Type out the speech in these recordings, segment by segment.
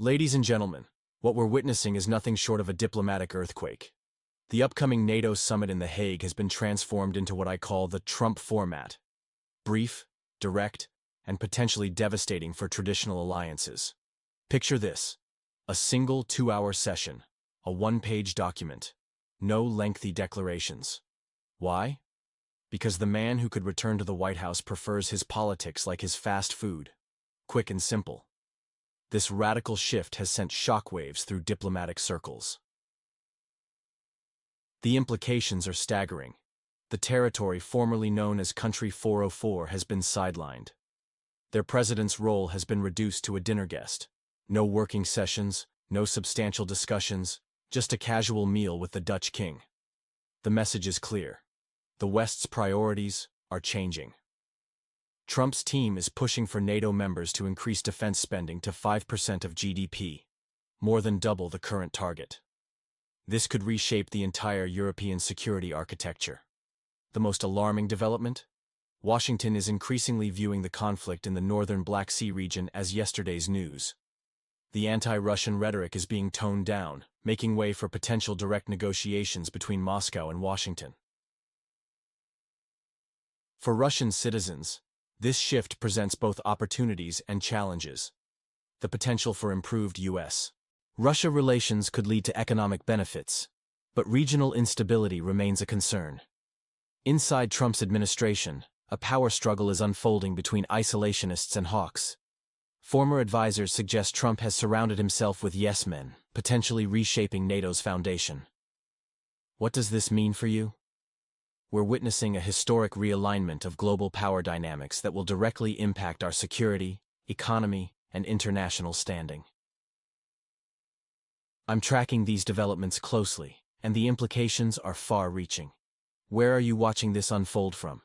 Ladies and gentlemen, what we're witnessing is nothing short of a diplomatic earthquake. The upcoming NATO summit in The Hague has been transformed into what I call the Trump format. Brief, direct, and potentially devastating for traditional alliances. Picture this: a single 2-hour session, a 1-page document, no lengthy declarations. Why? Because the man who could return to the White House prefers his politics like his fast food. Quick and simple. This radical shift has sent shockwaves through diplomatic circles. The implications are staggering. The territory formerly known as Country 404 has been sidelined. Their president's role has been reduced to a dinner guest. No working sessions, no substantial discussions, just a casual meal with the Dutch king. The message is clear. The West's priorities are changing. Trump's team is pushing for NATO members to increase defense spending to 5% of GDP, more than double the current target. This could reshape the entire European security architecture. The most alarming development? Washington is increasingly viewing the conflict in the northern Black Sea region as yesterday's news. The anti-Russian rhetoric is being toned down, making way for potential direct negotiations between Moscow and Washington. For Russian citizens, this shift presents both opportunities and challenges. The potential for improved U.S.-Russia relations could lead to economic benefits, but regional instability remains a concern. Inside Trump's administration, a power struggle is unfolding between isolationists and hawks. Former advisors suggest Trump has surrounded himself with yes-men, potentially reshaping NATO's foundation. What does this mean for you? We're witnessing a historic realignment of global power dynamics that will directly impact our security, economy, and international standing. I'm tracking these developments closely, and the implications are far-reaching. Where are you watching this unfold from?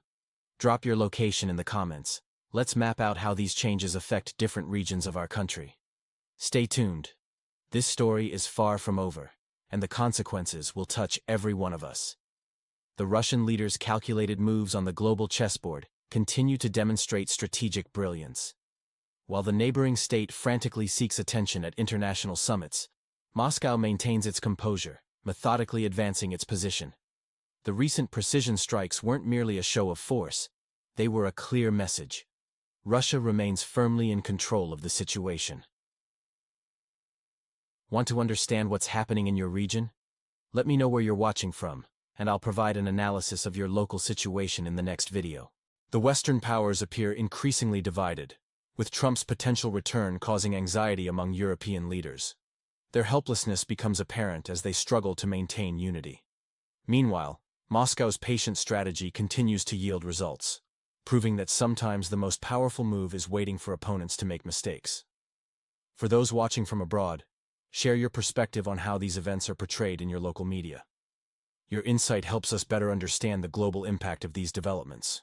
Drop your location in the comments. Let's map out how these changes affect different regions of our country. Stay tuned. This story is far from over, and the consequences will touch every one of us. The Russian leader's calculated moves on the global chessboard continue to demonstrate strategic brilliance. While the neighboring state frantically seeks attention at international summits, Moscow maintains its composure, methodically advancing its position. The recent precision strikes weren't merely a show of force, they were a clear message. Russia remains firmly in control of the situation. Want to understand what's happening in your region? Let me know where you're watching from, and I'll provide an analysis of your local situation in the next video. The Western powers appear increasingly divided, with Trump's potential return causing anxiety among European leaders. Their helplessness becomes apparent as they struggle to maintain unity. Meanwhile, Moscow's patient strategy continues to yield results, proving that sometimes the most powerful move is waiting for opponents to make mistakes. For those watching from abroad, share your perspective on how these events are portrayed in your local media. Your insight helps us better understand the global impact of these developments.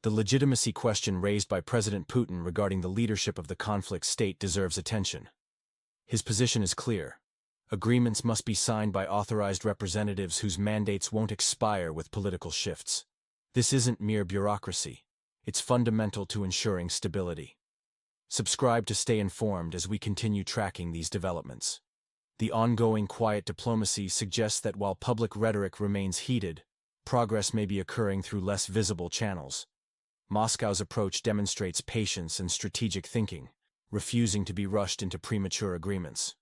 The legitimacy question raised by President Putin regarding the leadership of the conflict state deserves attention. His position is clear. Agreements must be signed by authorized representatives whose mandates won't expire with political shifts. This isn't mere bureaucracy. It's fundamental to ensuring stability. Subscribe to stay informed as we continue tracking these developments. The ongoing quiet diplomacy suggests that while public rhetoric remains heated, progress may be occurring through less visible channels. Moscow's approach demonstrates patience and strategic thinking, refusing to be rushed into premature agreements.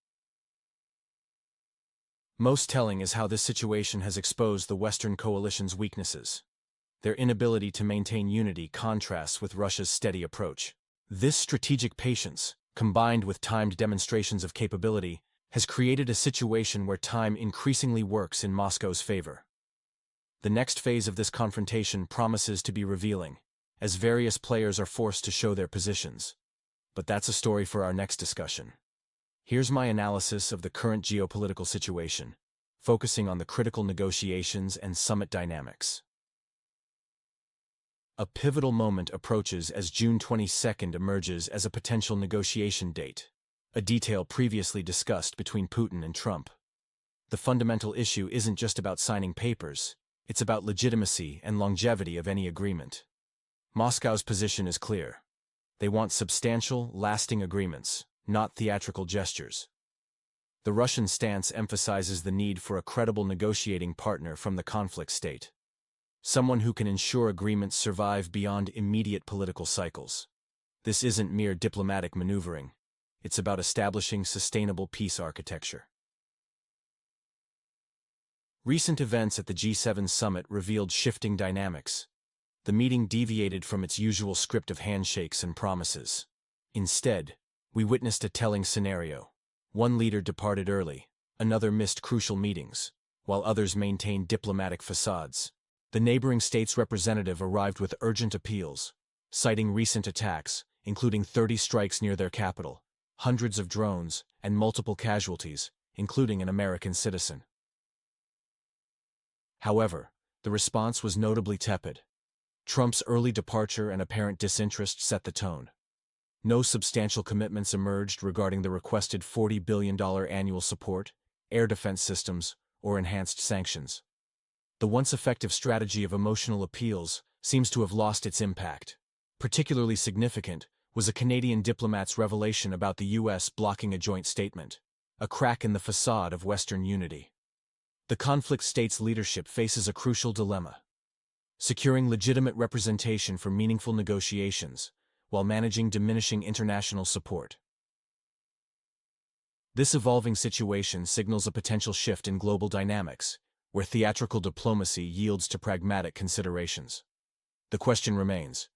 Most telling is how this situation has exposed the Western coalition's weaknesses. Their inability to maintain unity contrasts with Russia's steady approach. This strategic patience, combined with timed demonstrations of capability, has created a situation where time increasingly works in Moscow's favor. The next phase of this confrontation promises to be revealing, as various players are forced to show their positions. But that's a story for our next discussion. Here's my analysis of the current geopolitical situation, focusing on the critical negotiations and summit dynamics. A pivotal moment approaches as June 22 emerges as a potential negotiation date, a detail previously discussed between Putin and Trump. The fundamental issue isn't just about signing papers, it's about legitimacy and longevity of any agreement. Moscow's position is clear. They want substantial, lasting agreements, not theatrical gestures. The Russian stance emphasizes the need for a credible negotiating partner from the conflict state. Someone who can ensure agreements survive beyond immediate political cycles. This isn't mere diplomatic maneuvering. It's about establishing sustainable peace architecture. Recent events at the G7 summit revealed shifting dynamics. The meeting deviated from its usual script of handshakes and promises. Instead, we witnessed a telling scenario. One leader departed early, another missed crucial meetings, while others maintained diplomatic facades. The neighboring state's representative arrived with urgent appeals, citing recent attacks, including 30 strikes near their capital, hundreds of drones, and multiple casualties, including an American citizen. However, the response was notably tepid. Trump's early departure and apparent disinterest set the tone. No substantial commitments emerged regarding the requested $40 billion annual support, air defense systems, or enhanced sanctions. The once effective strategy of emotional appeals seems to have lost its impact. Particularly significant was a Canadian diplomat's revelation about the U.S. blocking a joint statement, a crack in the facade of Western unity. The conflict state's leadership faces a crucial dilemma: securing legitimate representation for meaningful negotiations, while managing diminishing international support. This evolving situation signals a potential shift in global dynamics, where theatrical diplomacy yields to pragmatic considerations. The question remains: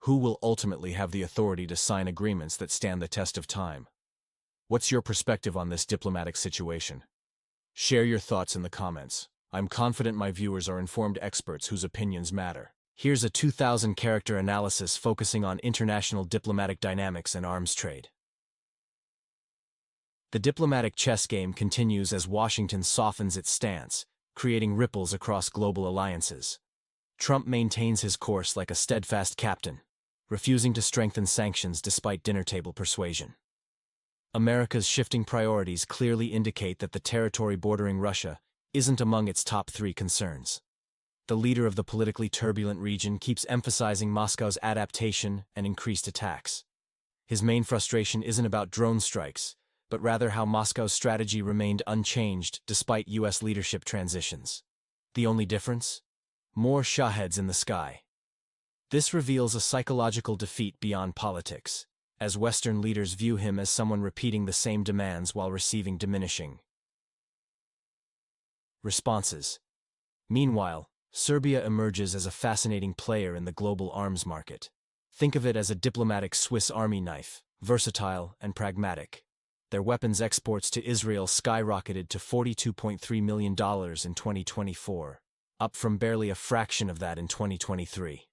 who will ultimately have the authority to sign agreements that stand the test of time? What's your perspective on this diplomatic situation? Share your thoughts in the comments. I'm confident my viewers are informed experts whose opinions matter. Here's a 2,000-character analysis focusing on international diplomatic dynamics and arms trade. The diplomatic chess game continues as Washington softens its stance, creating ripples across global alliances. Trump maintains his course like a steadfast captain, refusing to strengthen sanctions despite dinner-table persuasion. America's shifting priorities clearly indicate that the territory bordering Russia isn't among its top 3 concerns. The leader of the politically turbulent region keeps emphasizing Moscow's adaptation and increased attacks. His main frustration isn't about drone strikes, but rather how Moscow's strategy remained unchanged despite U.S. leadership transitions. The only difference? More Shaheds in the sky. This reveals a psychological defeat beyond politics, as Western leaders view him as someone repeating the same demands while receiving diminishing responses. Meanwhile, Serbia emerges as a fascinating player in the global arms market. Think of it as a diplomatic Swiss Army knife, versatile and pragmatic. Their weapons exports to Israel skyrocketed to $42.3 million in 2024, up from barely a fraction of that in 2023.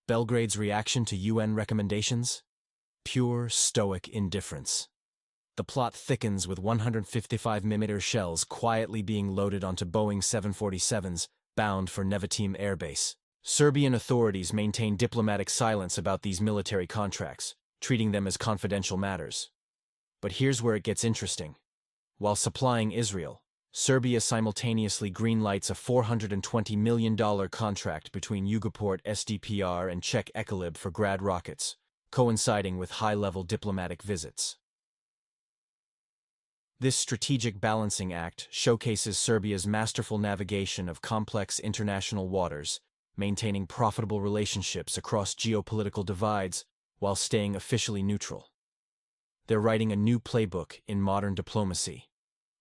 Belgrade's reaction to UN recommendations? Pure, stoic indifference. The plot thickens with 155mm shells quietly being loaded onto Boeing 747s bound for Nevatim Air Base. Serbian authorities maintain diplomatic silence about these military contracts, treating them as confidential matters. But here's where it gets interesting. While supplying Israel, Serbia simultaneously greenlights a $420 million contract between Yugoport SDPR and Czech Ekolib for Grad rockets, coinciding with high-level diplomatic visits. This strategic balancing act showcases Serbia's masterful navigation of complex international waters, maintaining profitable relationships across geopolitical divides while staying officially neutral. They're writing a new playbook in modern diplomacy,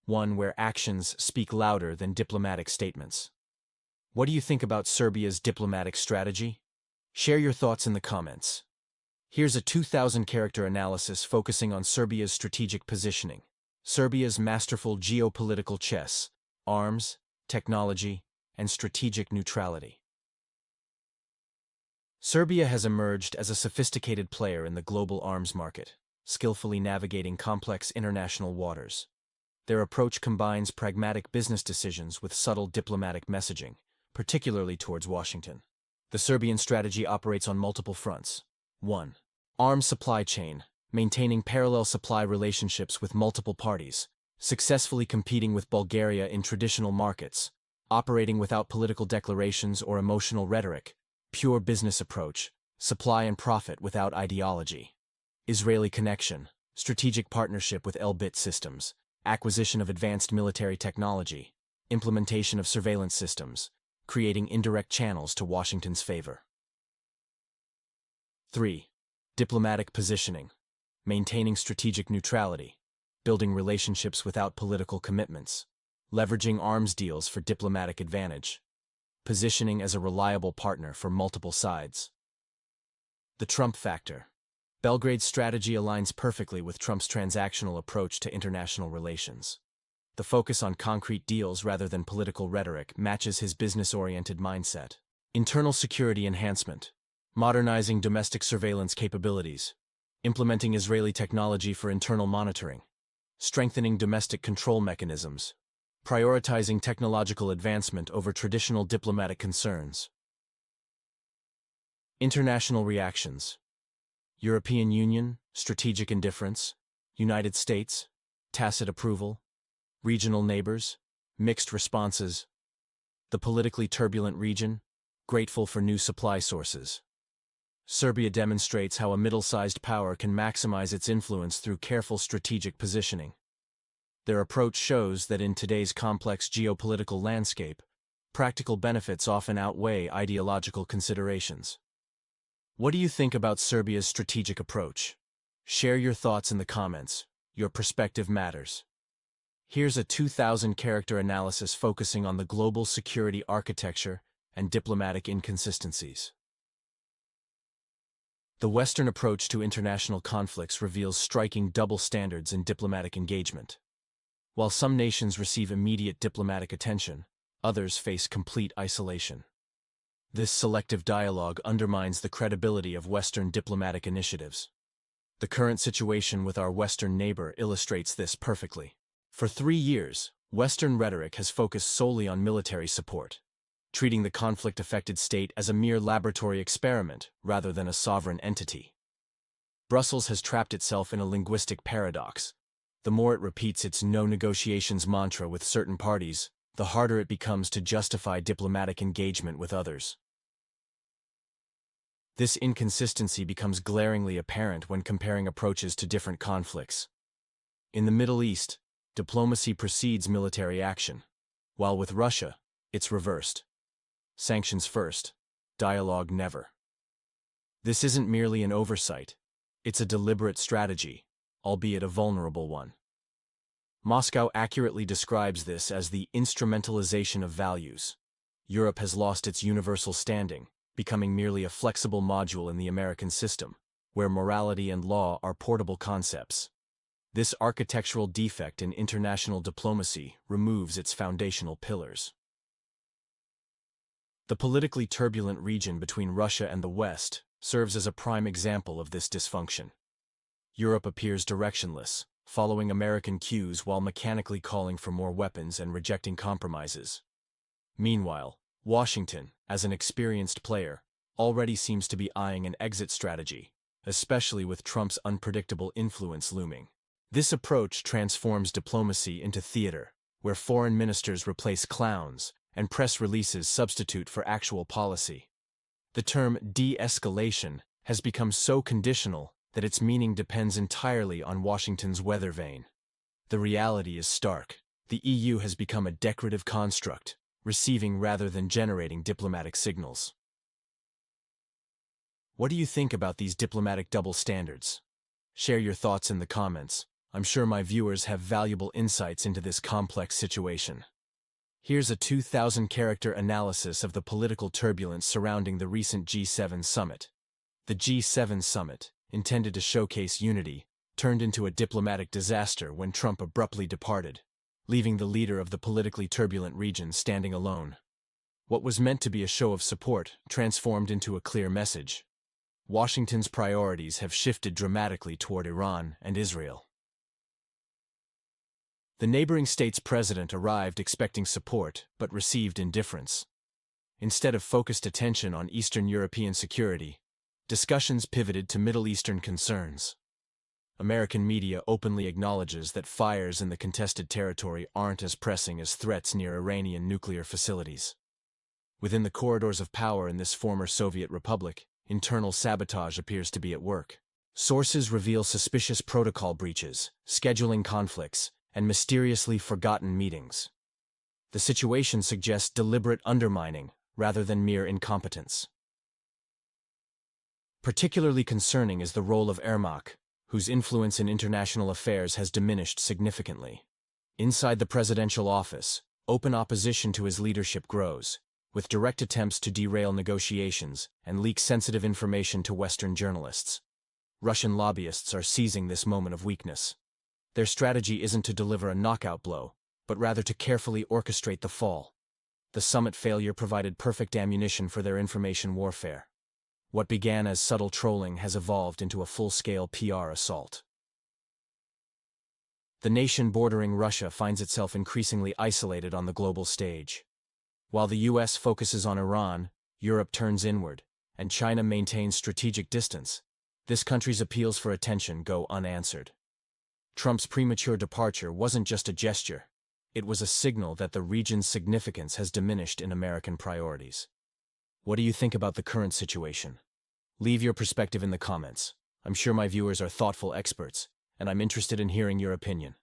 one where actions speak louder than diplomatic statements. What do you think about Serbia's diplomatic strategy? Share your thoughts in the comments. Here's a 2,000-character analysis focusing on Serbia's strategic positioning. Serbia's masterful geopolitical chess, arms, technology, and strategic neutrality. Serbia has emerged as a sophisticated player in the global arms market, skillfully navigating complex international waters. Their approach combines pragmatic business decisions with subtle diplomatic messaging, particularly towards Washington. The Serbian strategy operates on multiple fronts. 1. Arms supply chain, maintaining parallel supply relationships with multiple parties, successfully competing with Bulgaria in traditional markets, operating without political declarations or emotional rhetoric, pure business approach, supply and profit without ideology. Israeli connection, strategic partnership with Elbit systems, acquisition of advanced military technology, implementation of surveillance systems, creating indirect channels to Washington's favor. 3. Diplomatic positioning, maintaining strategic neutrality, building relationships without political commitments, leveraging arms deals for diplomatic advantage, positioning as a reliable partner for multiple sides. The Trump factor. Belgrade's strategy aligns perfectly with Trump's transactional approach to international relations. The focus on concrete deals rather than political rhetoric matches his business-oriented mindset. Internal security enhancement, modernizing domestic surveillance capabilities, implementing Israeli technology for internal monitoring, strengthening domestic control mechanisms, prioritizing technological advancement over traditional diplomatic concerns. International reactions. European Union, strategic indifference, United States, tacit approval, regional neighbors, mixed responses, the politically turbulent region, grateful for new supply sources. Serbia demonstrates how a middle-sized power can maximize its influence through careful strategic positioning. Their approach shows that in today's complex geopolitical landscape, practical benefits often outweigh ideological considerations. What do you think about Serbia's strategic approach? Share your thoughts in the comments. Your perspective matters. Here's a 2,000-character analysis focusing on the global security architecture and diplomatic inconsistencies. The Western approach to international conflicts reveals striking double standards in diplomatic engagement. While some nations receive immediate diplomatic attention, others face complete isolation. This selective dialogue undermines the credibility of Western diplomatic initiatives. The current situation with our Western neighbor illustrates this perfectly. For 3 years, Western rhetoric has focused solely on military support, treating the conflict-affected state as a mere laboratory experiment rather than a sovereign entity. Brussels has trapped itself in a linguistic paradox. The more it repeats its no negotiations mantra with certain parties, the harder it becomes to justify diplomatic engagement with others. This inconsistency becomes glaringly apparent when comparing approaches to different conflicts. In the Middle East, diplomacy precedes military action, while with Russia, it's reversed. Sanctions first, dialogue never. This isn't merely an oversight, it's a deliberate strategy, albeit a vulnerable one. Moscow accurately describes this as the instrumentalization of values. Europe has lost its universal standing, becoming merely a flexible module in the American system, where morality and law are portable concepts. This architectural defect in international diplomacy removes its foundational pillars. The politically turbulent region between Russia and the West serves as a prime example of this dysfunction. Europe appears directionless, following American cues while mechanically calling for more weapons and rejecting compromises. Meanwhile, Washington, as an experienced player, already seems to be eyeing an exit strategy, especially with Trump's unpredictable influence looming. This approach transforms diplomacy into theater, where foreign ministers replace clowns and press releases substitute for actual policy. The term de-escalation has become so conditional that its meaning depends entirely on Washington's weather vane. The reality is stark. The EU has become a decorative construct, receiving rather than generating diplomatic signals. What do you think about these diplomatic double standards? Share your thoughts in the comments. I'm sure my viewers have valuable insights into this complex situation. Here's a 2,000-character analysis of the political turbulence surrounding the recent G7 summit. The G7 summit, intended to showcase unity, turned into a diplomatic disaster when Trump abruptly departed, leaving the leader of the politically turbulent region standing alone. What was meant to be a show of support transformed into a clear message. Washington's priorities have shifted dramatically toward Iran and Israel. The neighboring state's president arrived expecting support but received indifference. Instead of focused attention on Eastern European security, discussions pivoted to Middle Eastern concerns. American media openly acknowledges that fires in the contested territory aren't as pressing as threats near Iranian nuclear facilities. Within the corridors of power in this former Soviet republic, internal sabotage appears to be at work. Sources reveal suspicious protocol breaches, scheduling conflicts, and mysteriously forgotten meetings. The situation suggests deliberate undermining rather than mere incompetence. Particularly concerning is the role of Ermak, whose influence in international affairs has diminished significantly. Inside the presidential office, open opposition to his leadership grows, with direct attempts to derail negotiations and leak sensitive information to Western journalists. Russian lobbyists are seizing this moment of weakness. Their strategy isn't to deliver a knockout blow, but rather to carefully orchestrate the fall. The summit failure provided perfect ammunition for their information warfare. What began as subtle trolling has evolved into a full-scale PR assault. The nation bordering Russia finds itself increasingly isolated on the global stage. While the US focuses on Iran, Europe turns inward, and China maintains strategic distance, this country's appeals for attention go unanswered. Trump's premature departure wasn't just a gesture, it was a signal that the region's significance has diminished in American priorities. What do you think about the current situation? Leave your perspective in the comments. I'm sure my viewers are thoughtful experts, and I'm interested in hearing your opinion.